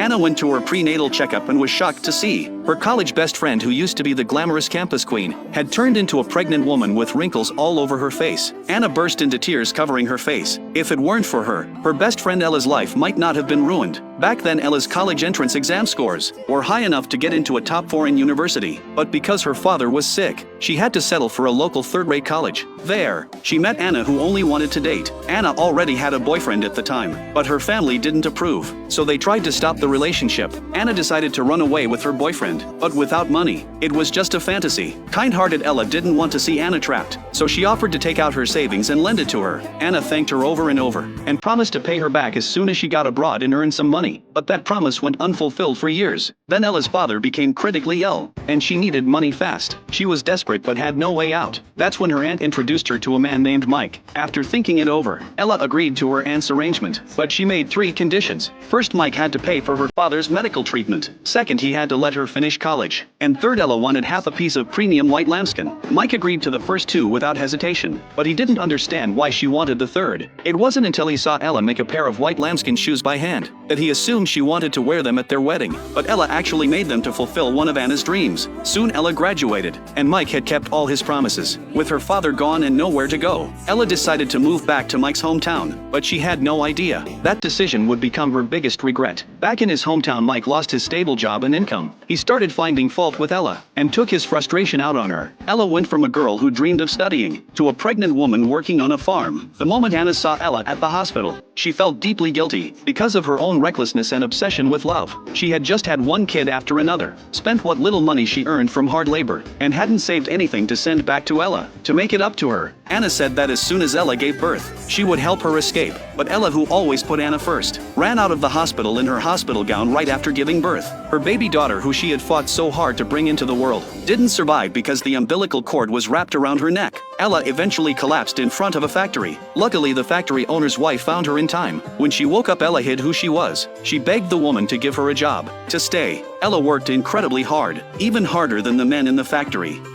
Anna went to her prenatal checkup and was shocked to see her college best friend, who used to be the glamorous campus queen, had turned into a pregnant woman with wrinkles all over her face. Anna burst into tears, covering her face. If it weren't for her best friend Ella's life might not have been ruined. Back then, Ella's college entrance exam scores were high enough to get into a top foreign university, but because her father was sick, she had to settle for a local third-rate college. There, she met Anna, who only wanted to date. Anna already had a boyfriend at the time, but her family didn't approve, so they tried to stop the relationship. Anna decided to run away with her boyfriend, but without money. It was just a fantasy. Kind-hearted Ella didn't want to see Anna trapped, so she offered to take out her savings and lend it to her. Anna thanked her over and over, and promised to pay her back as soon as she got abroad and earned some money. But that promise went unfulfilled for years. Then Ella's father became critically ill, and she needed money fast. She was desperate but had no way out. That's when her aunt introduced her to a man named Mike. After thinking it over, Ella agreed to her aunt's arrangement, but she made 3 conditions. First, Mike had to pay for her father's medical treatment. Second, he had to let her finish college. And third, Ella wanted half a piece of premium white lambskin. Mike agreed to the first 2 without hesitation, but he didn't understand why she wanted the third. It wasn't until he saw Ella make a pair of white lambskin shoes by hand that he assumed she wanted to wear them at their wedding. But Ella actually made them to fulfill one of Anna's dreams. Soon Ella graduated, and Mike had kept all his promises. With her father gone and nowhere to go, Ella decided to move back to Mike's hometown, but she had no idea that decision would become her biggest regret. Back in his hometown, Mike lost his stable job and income. He started finding fault with Ella, and took his frustration out on her. Ella went from a girl who dreamed of studying, to a pregnant woman working on a farm. The moment Anna saw Ella at the hospital, she felt deeply guilty, because of her own recklessness and obsession with love. She had just had one kid after another, spent what little money she earned from hard labor, and hadn't saved anything to send back to Ella. To make it up to her, Anna said that as soon as Ella gave birth, she would help her escape. But Ella, who always put Anna first, ran out of the hospital in her hospital gown right after giving birth. Her baby daughter, who she had fought so hard to bring into the world, didn't survive because the umbilical cord was wrapped around her neck. Ella eventually collapsed in front of a factory. Luckily, the factory owner's wife found her in time. When she woke up, Ella hid who she was. She begged the woman to give her a job, to stay. Ella worked incredibly hard, even harder than the men in the factory.